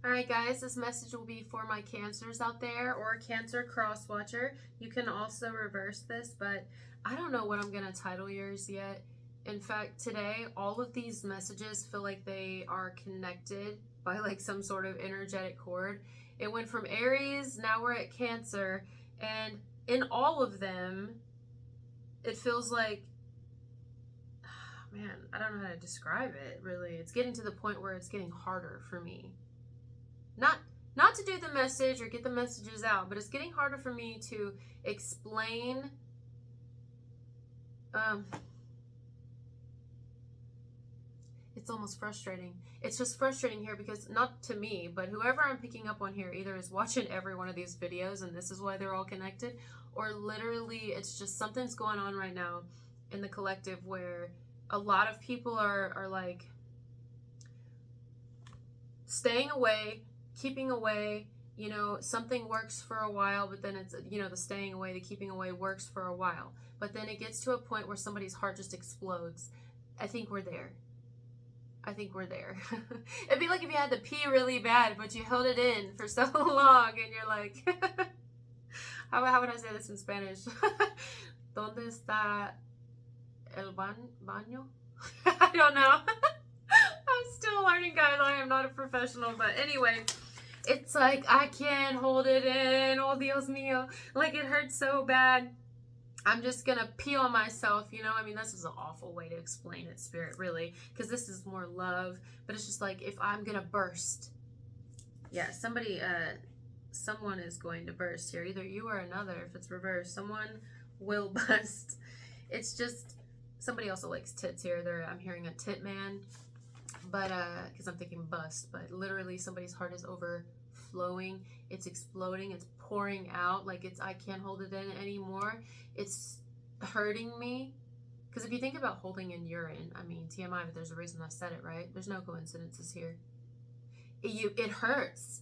Alright guys, this message will be for my cancers out there or Cancer cross watcher. You can also reverse this, but I don't know what I'm going to title yours yet. In fact, today, all of these messages feel like they are connected by like some sort of energetic cord. It went from Aries, now we're at Cancer, and in all of them, it feels like, man, I don't know how to describe it really. It's getting to the point where it's getting harder for me. Not to do the message or get the messages out, but it's getting harder for me to explain it's almost frustrating. It's just frustrating here because not to me, but whoever I'm picking up on here either is watching every one of these videos and this is why they're all connected, or literally it's just something's going on right now in the collective where a lot of people are like staying away, keeping away. You know, something works for a while, but then it's, you know, the staying away, the keeping away works for a while, but then it gets to a point where somebody's heart just explodes. I think we're there. I think we're there. It'd be like if you had to pee really bad, but you held it in for so long and you're like, how would I say this in Spanish? ¿Dónde está el baño? I don't know. I'm still learning, guys. I am not a professional, but anyway, it's like I can't hold it in. Oh, Dios mío. Like it hurts so bad. I'm just gonna pee on myself, you know. I mean, this is an awful way to explain it, Spirit, really, because this is more love. But it's just like if I'm gonna burst, yeah, someone is going to burst here. Either you or another. If it's reversed, someone will bust. It's just somebody also likes tits here. I'm hearing a tit man, but because I'm thinking bust, but literally somebody's heart is overflowing. It's exploding. It's pouring out. Like I can't hold it in anymore. It's hurting me. Because if you think about holding in urine, I mean, TMI, but there's a reason I said it, right? There's no coincidences here. It hurts.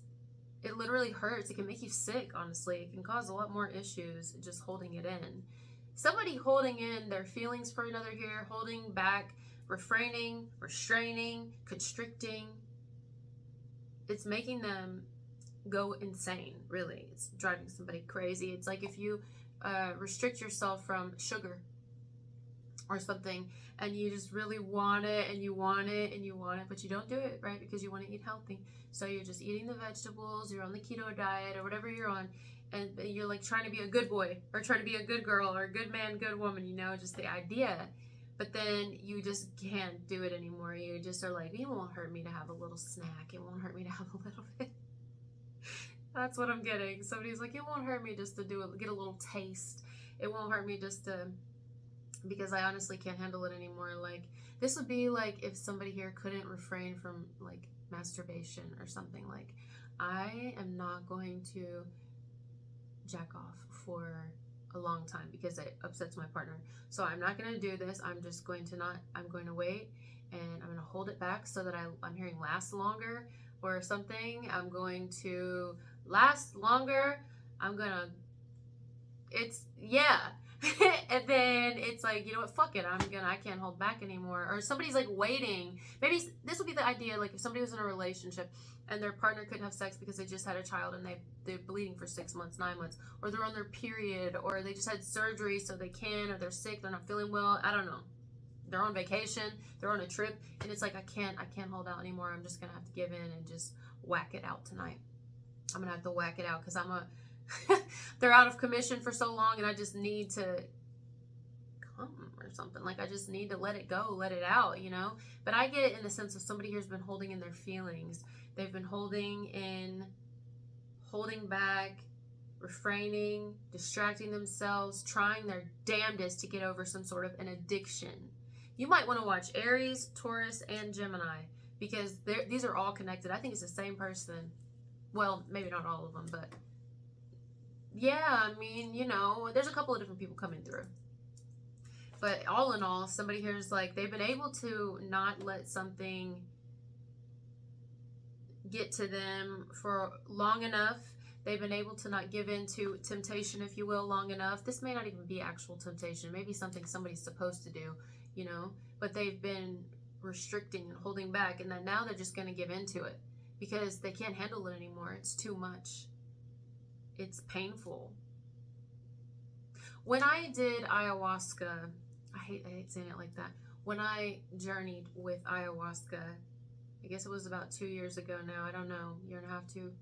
It literally hurts. It can make you sick, honestly. It can cause a lot more issues just holding it in. Somebody holding in their feelings for another here, holding back, refraining, restraining, constricting. It's making them go insane, really. It's driving somebody crazy. It's like if you restrict yourself from sugar or something and you just really want it and you want it and you want it, but you don't do it, right? Because you want to eat healthy. So you're just eating the vegetables, you're on the keto diet or whatever you're on, and you're like trying to be a good boy or trying to be a good girl or a good man, good woman, you know, just the idea. But then you just can't do it anymore. You just are like, it won't hurt me to have a little snack. It won't hurt me to have a little bit. That's what I'm getting. Somebody's like, it won't hurt me just to get a little taste. It won't hurt me just to, because I honestly can't handle it anymore. Like, this would be like if somebody here couldn't refrain from like masturbation or something. Like, I am not going to jack off for a long time because it upsets my partner. So I'm not going to do this. I'm just going to I'm going to wait and I'm going to hold it back so that I'm hearing last longer or something. I'm going to last longer. Yeah. And then it's like, you know what, fuck it. I can't hold back anymore. Or somebody's like waiting. Maybe this would be the idea, like if somebody was in a relationship and their partner couldn't have sex because they just had a child and they're bleeding for 6 months, 9 months, or they're on their period, or they just had surgery so they can, or they're sick, they're not feeling well, I don't know. They're on vacation, they're on a trip, and it's like, I can't hold out anymore. I'm just gonna have to give in and just whack it out tonight. I'm gonna have to whack it out because they're out of commission for so long and I just need to come or something. Like I just need to let it go, let it out, you know? But I get it in the sense of somebody here's been holding in their feelings. They've been holding back, refraining, distracting themselves, trying their damnedest to get over some sort of an addiction. You might want to watch Aries, Taurus, and Gemini because these are all connected. I think it's the same person. Well, maybe not all of them, but yeah, I mean, you know, there's a couple of different people coming through. But all in all, somebody here is like, they've been able to not let something get to them for long enough. They've been able to not give in to temptation, if you will, long enough. This may not even be actual temptation. Maybe something somebody's supposed to do, you know. But they've been restricting and holding back. And then now they're just going to give into it. because they can't handle it anymore. It's too much. It's painful. When I did ayahuasca, I hate saying it like that. When I journeyed with ayahuasca, I guess it was about 2 years ago now. I don't know, year and a half, two.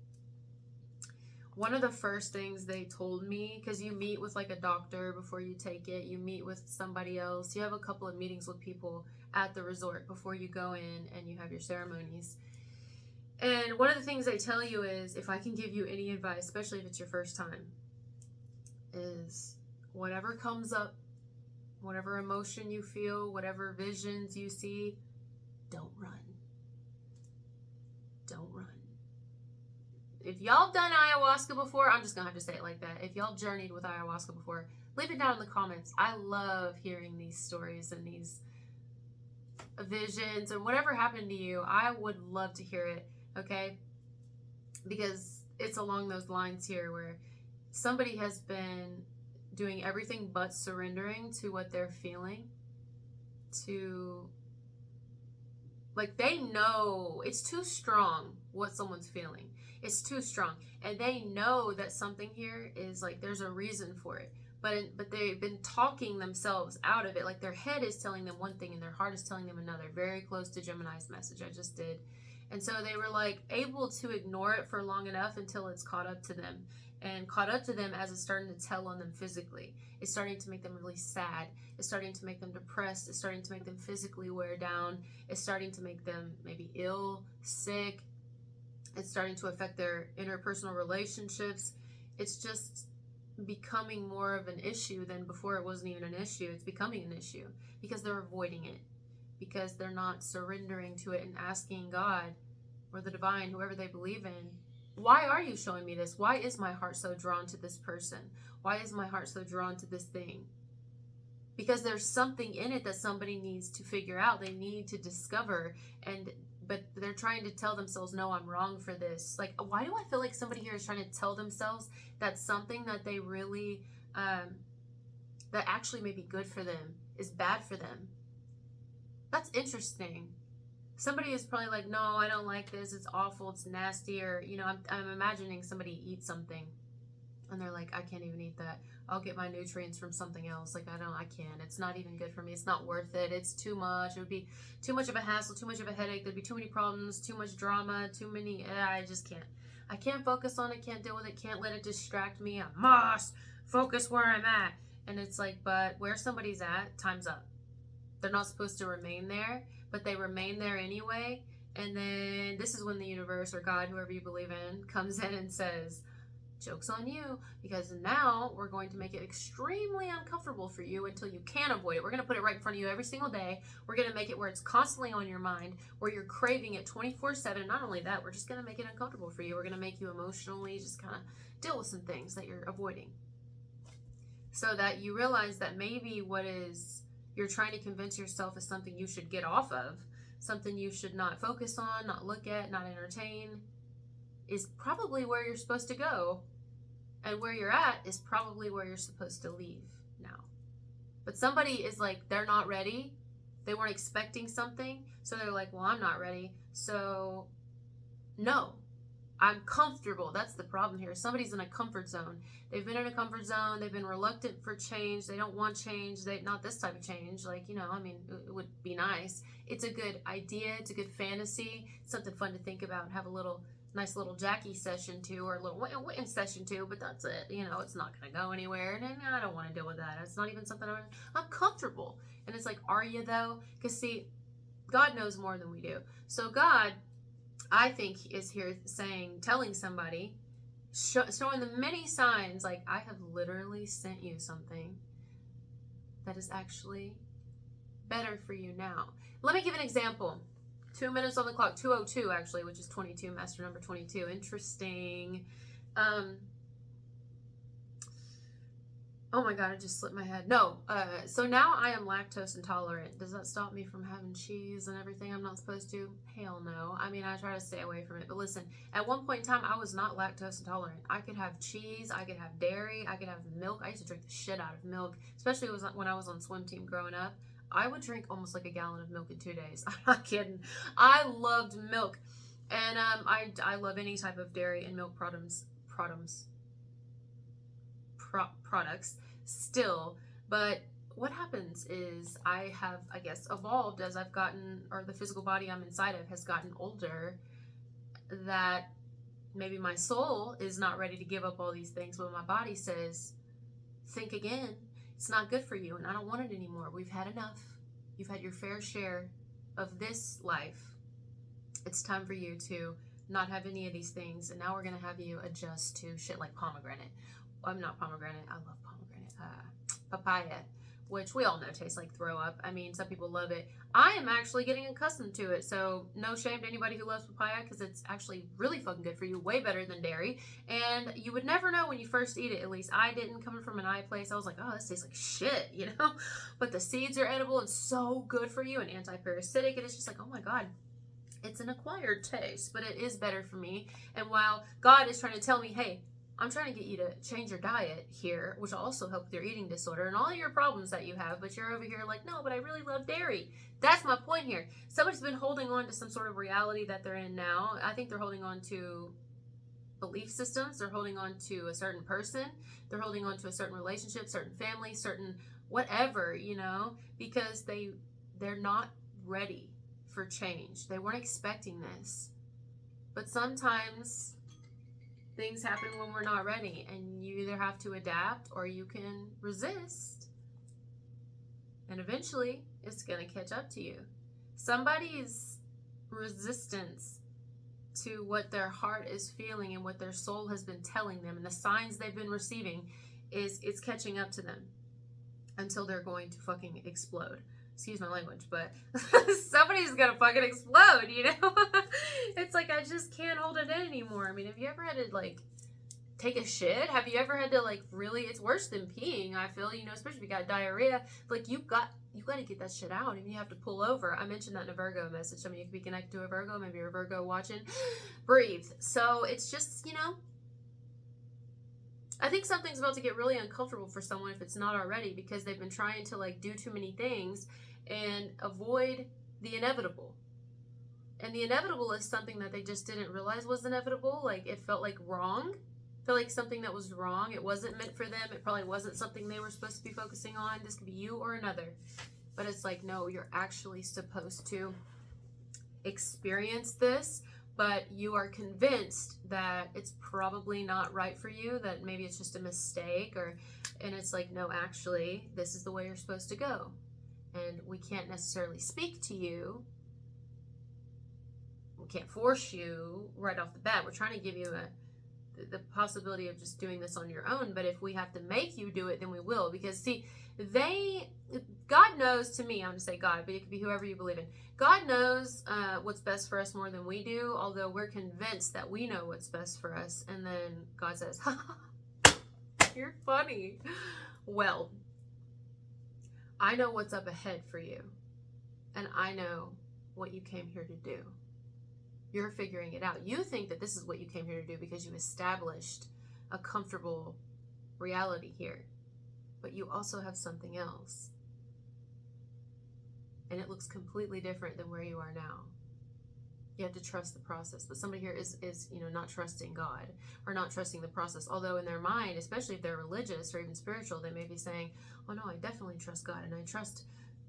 One of the first things they told me, because you meet with like a doctor before you take it, you meet with somebody else, you have a couple of meetings with people at the resort before you go in and you have your ceremonies. And one of the things they tell you is, if I can give you any advice, especially if it's your first time, is whatever comes up, whatever emotion you feel, whatever visions you see, don't run. Don't run. If y'all done ayahuasca before, I'm just gonna have to say it like that. If y'all journeyed with ayahuasca before, leave it down in the comments. I love hearing these stories and these visions and whatever happened to you. I would love to hear it, okay? Because it's along those lines here where somebody has been doing everything but surrendering to what they're feeling, to, like, they know it's too strong what someone's feeling. It's too strong. And they know that something here is like, there's a reason for it. But they've been talking themselves out of it. Like, their head is telling them one thing and their heart is telling them another. Very close to Gemini's message I just did. And so they were like able to ignore it for long enough until it's caught up to them. And caught up to them as it's starting to tell on them physically. It's starting to make them really sad. It's starting to make them depressed. It's starting to make them physically wear down. It's starting to make them maybe ill, sick. It's starting to affect their interpersonal relationships. It's just becoming more of an issue than before it wasn't even an issue. It's becoming an issue because they're avoiding it, because they're not surrendering to it and asking God or the divine, whoever they believe in, why are you showing me this? Why is my heart so drawn to this person? Why is my heart so drawn to this thing? Because there's something in it that somebody needs to figure out. They need to discover. But they're trying to tell themselves, no, I'm wrong for this. Like, why do I feel like somebody here is trying to tell themselves that something that they really, that actually may be good for them is bad for them? That's interesting. Somebody is probably like, no, I don't like this. It's awful. It's nasty. Or, you know, I'm imagining somebody eat something and they're like, I can't even eat that. I'll get my nutrients from something else. Like, I can't. It's not even good for me. It's not worth it. It's too much. It would be too much of a hassle, too much of a headache. There'd be too many problems, too much drama, too many, I just can't. I can't focus on it, can't deal with it, can't let it distract me. I must focus where I'm at. And it's like, but where somebody's at, time's up. They're not supposed to remain there, but they remain there anyway. And then this is when the universe or God, whoever you believe in, comes in and says, joke's on you, because now we're going to make it extremely uncomfortable for you until you can avoid it. We're going to put it right in front of you every single day. We're going to make it where it's constantly on your mind, where you're craving it 24/7. And not only that, we're just going to make it uncomfortable for you. We're going to make you emotionally just kind of deal with some things that you're avoiding, so that you realize that maybe what is you're trying to convince yourself is something you should get off of, something you should not focus on, not look at, not entertain, is probably where you're supposed to go. And where you're at is probably where you're supposed to leave now. But somebody is like, they're not ready. They weren't expecting something. So they're like, well, I'm not ready. So no, I'm comfortable. That's the problem here. Somebody's in a comfort zone. They've been in a comfort zone. They've been reluctant for change. They don't want change. Not this type of change. Like, you know, I mean, it would be nice. It's a good idea. It's a good fantasy. It's something fun to think about and have a nice little Jackie session too, or a little Witten session too, but that's it. You know, it's not going to go anywhere, and I don't want to deal with that. It's not even something I'm comfortable. And it's like, are you though? Because see, God knows more than we do. So God, I think, is here telling somebody, showing them many signs, like, I have literally sent you something that is actually better for you now. Let me give an example. 2 minutes on the clock, 2:02 actually, which is 22, master number 22. Interesting. Oh my God, it just slipped my head. No, so now I am lactose intolerant. Does that stop me from having cheese and everything I'm not supposed to? Hell no. I mean, I try to stay away from it. But listen, at one point in time, I was not lactose intolerant. I could have cheese, I could have dairy, I could have milk. I used to drink the shit out of milk, especially when I was on swim team growing up. I would drink almost like a gallon of milk in 2 days. I'm not kidding. I loved milk. And I love any type of dairy and milk products still. But what happens is I have, I guess, evolved as I've gotten, or the physical body I'm inside of has gotten older, that maybe my soul is not ready to give up all these things, but my body says, think again. It's not good for you, and I don't want it anymore. We've had enough. You've had your fair share of this life. It's time for you to not have any of these things, and now we're going to have you adjust to shit like pomegranate. I'm not pomegranate. I love pomegranate. Papaya, which we all know tastes like throw up. I mean, some people love it. I am actually getting accustomed to it, so no shame to anybody who loves papaya, because it's actually really fucking good for you, way better than dairy, and you would never know when you first eat it. At least I didn't. Coming from an eye place, I was like, oh, this tastes like shit, you know? But the seeds are edible and so good for you and anti-parasitic, and it's just like, oh my God. It's an acquired taste, but it is better for me. And while God is trying to tell me, hey, I'm trying to get you to change your diet here, which will also help with your eating disorder and all your problems that you have, but you're over here like, no, but I really love dairy. That's my point here. Somebody's been holding on to some sort of reality that they're in now. I think they're holding on to belief systems. They're holding on to a certain person. They're holding on to a certain relationship, certain family, certain whatever, you know, because they're not ready for change. They weren't expecting this. But sometimes things happen when we're not ready, and you either have to adapt or you can resist, and eventually it's going to catch up to you. Somebody's resistance to what their heart is feeling and what their soul has been telling them and the signs they've been receiving it's catching up to them until they're going to fucking explode. Excuse my language, but somebody's gonna fucking explode, you know? It's like, I just can't hold it in anymore. I mean, have you ever had to, like, take a shit? Have you ever had to, like, really, it's worse than peeing, I feel, you know, especially if you got diarrhea. Like, you got to get that shit out, and you have to pull over. I mentioned that in a Virgo message. I mean, you could be connected to a Virgo, maybe you're a Virgo watching. Breathe. So, it's just, you know, I think something's about to get really uncomfortable for someone if it's not already, because they've been trying to, like, do too many things and avoid the inevitable. And the inevitable is something that they just didn't realize was inevitable. Like, it felt like wrong. It felt like something that was wrong. It wasn't meant for them. It probably wasn't something they were supposed to be focusing on. This could be you or another. But it's like, no, you're actually supposed to experience this, but you are convinced that it's probably not right for you, that maybe it's just a mistake, and it's like, no, actually, this is the way you're supposed to go. And we can't necessarily speak to you. We can't force you right off the bat. We're trying to give you the possibility of just doing this on your own. But if we have to make you do it, then we will. Because, see, God knows, to me, I'm going to say God, but it could be whoever you believe in. God knows what's best for us more than we do, although we're convinced that we know what's best for us. And then God says, ha, you're funny. Well, I know what's up ahead for you, and I know what you came here to do. You're figuring it out. You think that this is what you came here to do because you established a comfortable reality here, but you also have something else, and it looks completely different than where you are now. You have to trust the process. But somebody here is you know, not trusting God or not trusting the process. Although in their mind, especially if they're religious or even spiritual, they may be saying, oh no, I definitely trust God and I trust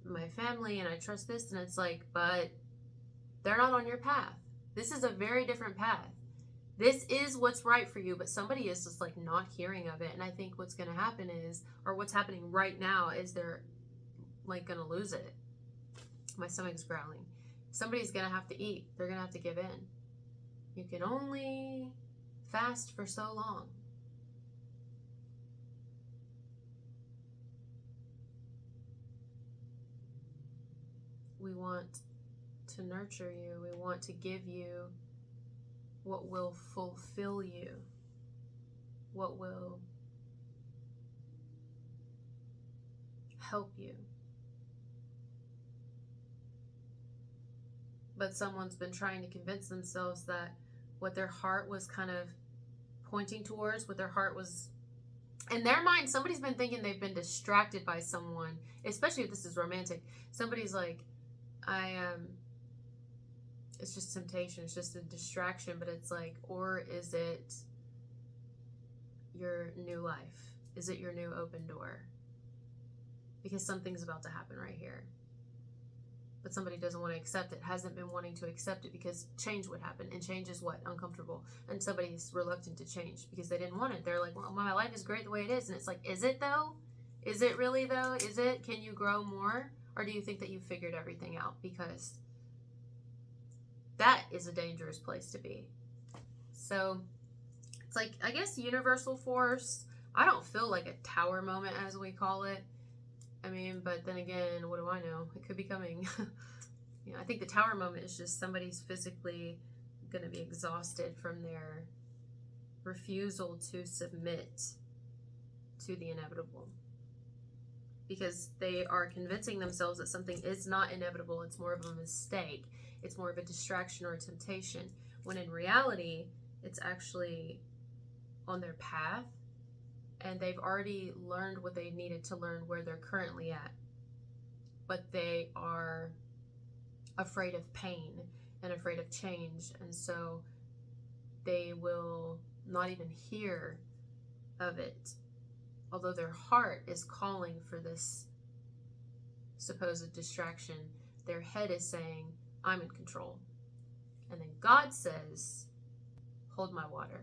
my family and I trust this. And it's like, but they're not on your path. This is a very different path. This is what's right for you, but somebody is just like not hearing of it. And I think what's going to happen is, or what's happening right now is, they're like going to lose it. My stomach's growling. Somebody's going to have to eat. They're going to have to give in. You can only fast for so long. We want to nurture you. We want to give you what will fulfill you, what will help you. But someone's been trying to convince themselves that what their heart was kind of pointing towards, what their heart was, in their mind, somebody's been thinking they've been distracted by someone, especially if this is romantic. Somebody's like, It's just temptation. It's just a distraction. But it's like, or is it your new life? Is it your new open door? Because something's about to happen right here. But somebody doesn't want to accept it, hasn't been wanting to accept it, because change would happen. And change is what? Uncomfortable. And somebody's reluctant to change because they didn't want it. They're like, well, my life is great the way it is. And it's like, is it though? Is it really though? Is it? Can you grow more? Or do you think that you figured everything out? Because that is a dangerous place to be. So it's like, I guess, universal force. I don't feel like a tower moment, as we call it. I mean, but then again, what do I know? It could be coming. You know, I think the tower moment is just somebody's physically going to be exhausted from their refusal to submit to the inevitable. Because they are convincing themselves that something is not inevitable. It's more of a mistake. It's more of a distraction or a temptation. When in reality, it's actually on their path. And they've already learned what they needed to learn where they're currently at. But they are afraid of pain and afraid of change. And so they will not even hear of it. Although their heart is calling for this supposed distraction, their head is saying, I'm in control. And then God says, hold my water.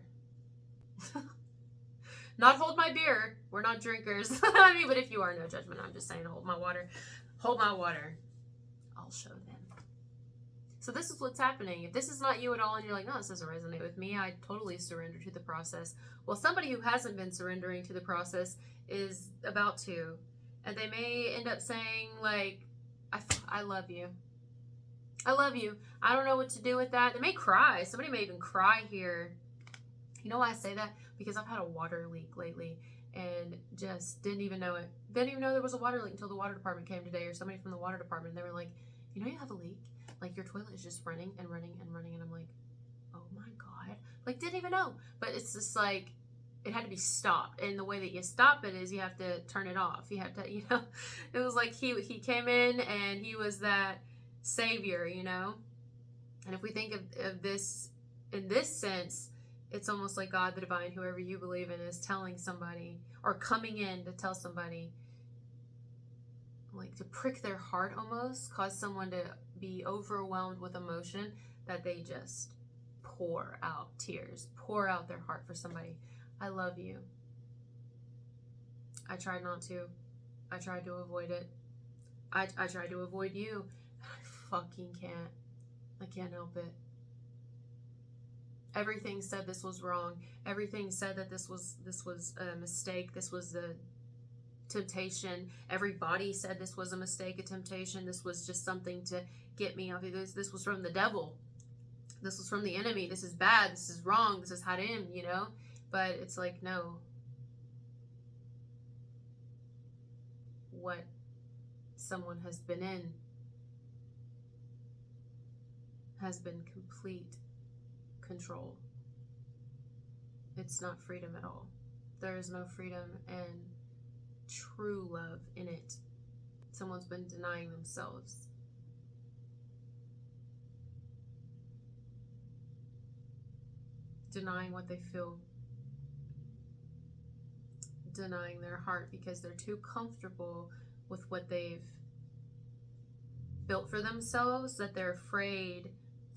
Not hold my beer. We're not drinkers. I mean, but if you are, no judgment. I'm just saying, hold my water. Hold my water. I'll show them. So this is what's happening. If this is not you at all and you're like, no, this doesn't resonate with me, I totally surrender to the process. Well, somebody who hasn't been surrendering to the process is about to. And they may end up saying, like, I love you. I love you. I don't know what to do with that. They may cry. Somebody may even cry here. You know why I say that? Because I've had a water leak lately and just didn't even know it. Didn't even know there was a water leak until the water department came today, or somebody from the water department. And they were like, you know, you have a leak. Like, your toilet is just running and running and running. And I'm like, oh my God. Like, didn't even know. But it's just like, it had to be stopped. And the way that you stop it is you have to turn it off. You have to, you know, it was like he came in and he was that savior, you know. And if we think of this in this sense, it's almost like God, the divine, whoever you believe in, is telling somebody, or coming in to tell somebody, like to prick their heart almost, cause someone to be overwhelmed with emotion, that they just pour out tears, pour out their heart for somebody. I love you. I tried not to. I tried to avoid it. I tried to avoid you. I fucking can't. I can't help it. Everything said this was wrong. Everything said that this was a mistake. This was the temptation. Everybody said this was a mistake, a temptation. This was just something to get me off. This was from the devil. This was from the enemy. This is bad. This is wrong. This is haram, you know? But it's like, no. What someone has been in has been complete control. It's not freedom at all. There is no freedom and true love in it. Someone's been denying themselves. Denying what they feel. Denying their heart because they're too comfortable with what they've built for themselves, that they're afraid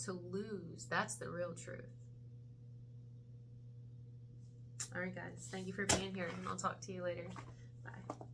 to lose. That's the real truth. All right, guys. Thank you for being here, and I'll talk to you later. Bye.